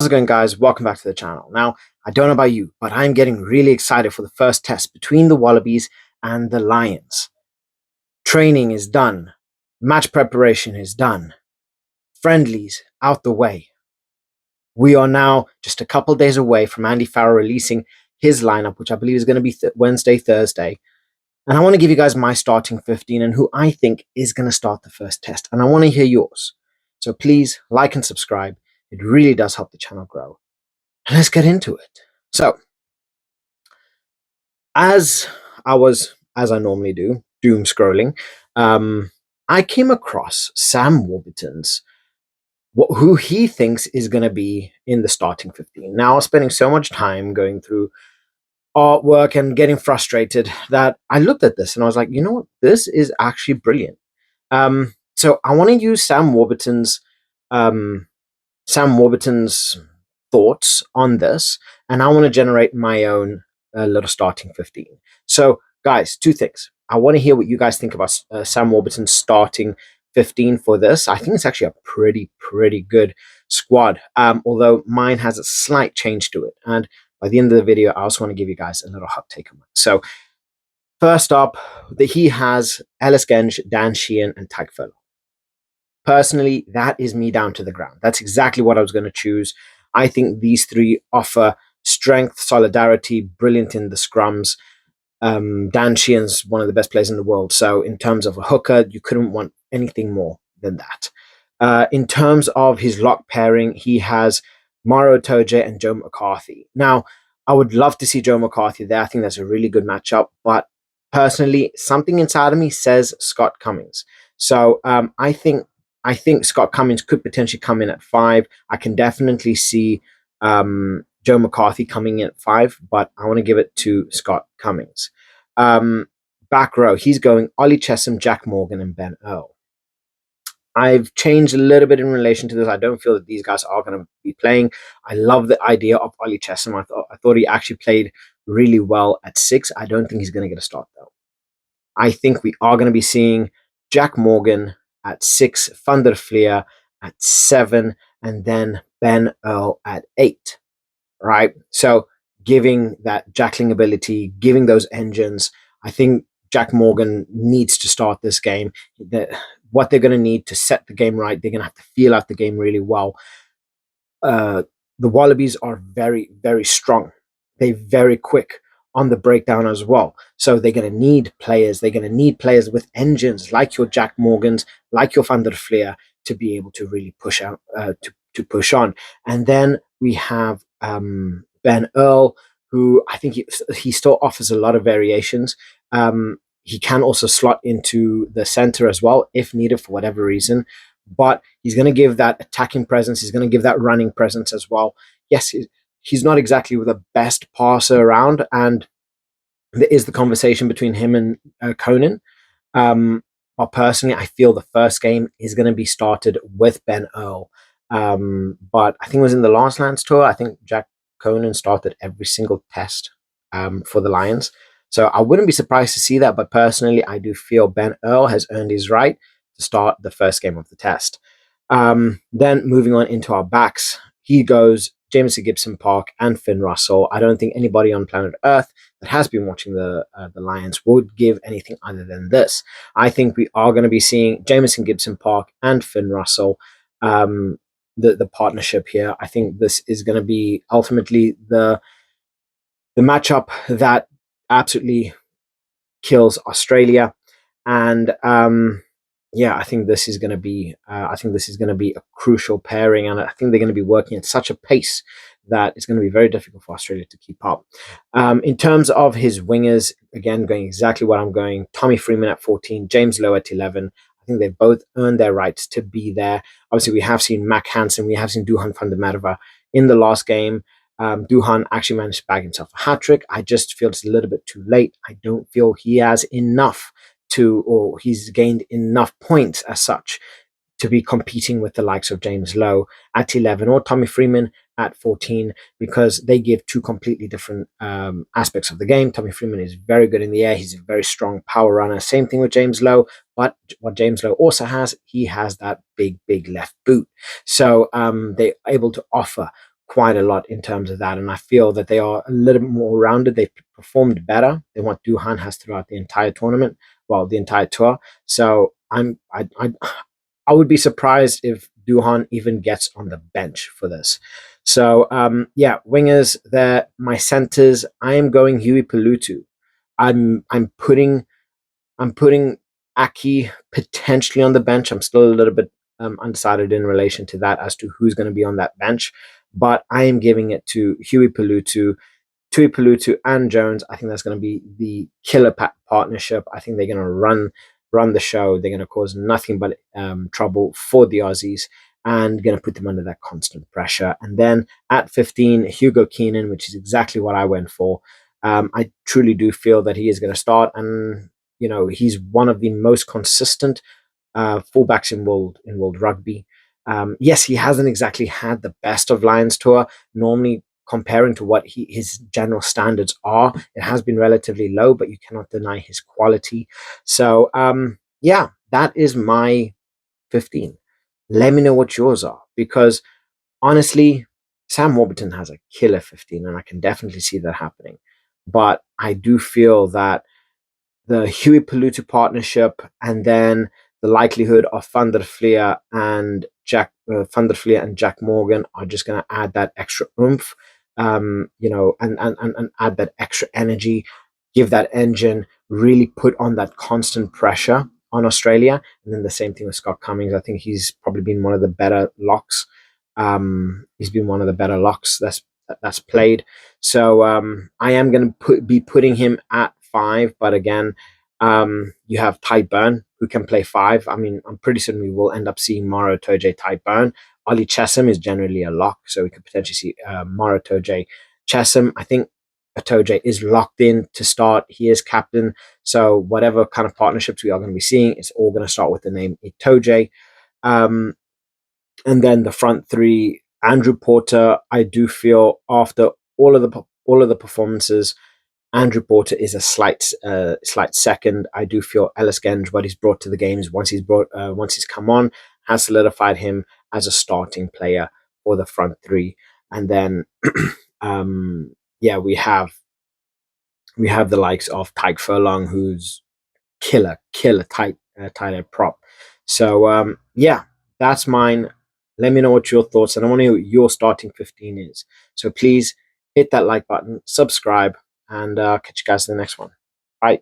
How's it going, guys? Welcome back to the channel. Now, I don't know about you, but I'm getting really excited for the first test between the Wallabies and the Lions. Training is done. Match preparation is done. Friendlies out the way. We are now just a couple days away from Andy Farrell releasing his lineup, which I believe is going to be Wednesday, Thursday. And I want to give you guys my starting 15 and who I think is going to start the first test. And I want to hear yours. So please like and subscribe. It really does help the channel grow. Let's get into it. So, as I normally do, doom scrolling, I came across Sam Warburton's who he thinks is going to be in the starting 15. Now, spending so much time going through artwork and getting frustrated that I looked at this and I was like, you know what, this is actually brilliant. So I want to use um, Sam Warburton's thoughts on this, and I want to generate my own little starting 15. So, guys, two things. I want to hear what you guys think about Sam Warburton's starting 15 for this. I think it's actually a pretty good squad, although mine has a slight change to it. And by the end of the video, I also want to give you guys a little hot take on it. So, first up, he has Ellis Genge, Dan Sheehan, and Tyke Furlong. Personally, that is me down to the ground. That's exactly what I was going to choose. I think these three offer strength, solidarity, brilliant in the scrums. Dan Sheehan's one of the best players in the world. So in terms of a hooker, you couldn't want anything more than that. In terms of his lock pairing, he has Maro Itoje and Joe McCarthy. Now, I would love to see Joe McCarthy there. I think that's a really good matchup. But personally, something inside of me says Scott Cummings. So I think Scott Cummings could potentially come in at 5. I can definitely see Joe McCarthy coming in at 5, but I want to give it to Scott Cummings. Back row, he's going Ollie Chessum, Jack Morgan, and Ben Earl. I've changed a little bit in relation to this. I don't feel that these guys are going to be playing. I love the idea of Ollie Chessum. I thought he actually played really well at 6. I don't think he's going to get a start, though. I think we are going to be seeing Jack Morgan at 6, Van der Fleer at 7, and then Ben Earl at 8, right? So giving that jackling ability, giving those engines, I think Jack Morgan needs to start this game. What they're going to need to set the game right, they're going to have to feel out the game really well. The Wallabies are very strong. They're very quick on the breakdown as well. So they're going to need players. They're going to need players with engines like your Jack Morgans, like your Van der Fleer, to be able to really push out, to push on. And then we have Ben Earl, who I think he still offers a lot of variations. He can also slot into the center as well if needed for whatever reason. But he's going to give that attacking presence. He's going to give that running presence as well. Yes, he's not exactly the best passer around, and there is the conversation between him and Conan. But personally, I feel the first game is going to be started with Ben Earl. But I think it was in the last Lions tour. I think Jack Conan started every single test for the Lions. So I wouldn't be surprised to see that. But personally, I do feel Ben Earl has earned his right to start the first game of the test. Then moving on into our backs, he goes Jamison Gibson-Park and Finn Russell. I don't think anybody on planet Earth that has been watching the Lions would give anything other than this. I think we are going to be seeing Jamison Gibson-Park and Finn Russell, the partnership here. I think this is going to be ultimately the matchup that absolutely kills Australia. And yeah, I think this is going to be a crucial pairing, and I think they're going to be working at such a pace that it's going to be very difficult for Australia to keep up. In terms of his wingers, again, going exactly what I'm going. Tommy Freeman at 14, James Lowe at 11. I think they've both earned their rights to be there. Obviously, we have seen Mac Hansen, we have seen Duhan van der Merwe in the last game. Duhan actually managed to bag himself a hat-trick. I just feel it's a little bit too late. I don't feel he has enough or he's gained enough points as such to be competing with the likes of James Lowe at 11 or Tommy Freeman at 14, because they give two completely different aspects of the game. Tommy Freeman is very good in the air. He's a very strong power runner. Same thing with James Lowe. But what James Lowe also has, he has that big left boot. So they're able to offer quite a lot in terms of that. And I feel that they are a little bit more rounded. They've performed better than what Duhan has throughout the entire tournament, well, the entire tour. So I would be surprised if Duhan even gets on the bench for this. So yeah, wingers there. My centers, I am going Huey Pelutu. I'm putting Aki potentially on the bench. I'm still a little bit undecided in relation to that as to who's going to be on that bench, but I am giving it to Huey Pelutu, Tui Pelutu and Jones. I think that's going to be the killer partnership. I think they're going to run the show. They're going to cause nothing but trouble for the Aussies and going to put them under that constant pressure. And then at 15, Hugo Keenan, which is exactly what I went for. I truly do feel that he is going to start, and he's one of the most consistent fullbacks in world rugby. Yes, he hasn't exactly had the best of Lions tour. Normally, comparing to what his general standards are, it has been relatively low, but you cannot deny his quality. So, yeah, that is my 15. Let me know what yours are, because honestly, Sam Warburton has a killer 15, and I can definitely see that happening. But I do feel that the Huey Pelutu partnership, and then the likelihood of Van der Fleer and Jack Morgan are just going to add that extra oomph, and add that extra energy, give that engine, really put on that constant pressure on Australia. And then the same thing with Scott Cummings. I think he's probably been one of the better locks. He's been one of the better locks that's played. So I am going to be putting him at 5, but again, you have Ty Burn who can play 5. I mean, I'm pretty certain we will end up seeing Maro Toje, Ty Burn. Ollie Chesham is generally a lock, so we could potentially see Maro Toje, Chesham. I think Toje is locked in to start. He is captain, so whatever kind of partnerships we are going to be seeing, it's all going to start with the name Itoje. And then the front three, Andrew Porter. I do feel after all of the performances, Andrew Porter is a slight second. I do feel Ellis Genge, what he's brought to the games once he's come on, has solidified him as a starting player for the front three. And then yeah, we have the likes of Tyke Furlong, who's killer tight end prop. So yeah, that's mine. Let me know what your thoughts, and I want to know what your starting 15 is. So please hit that like button, subscribe, and catch you guys in the next one. Bye.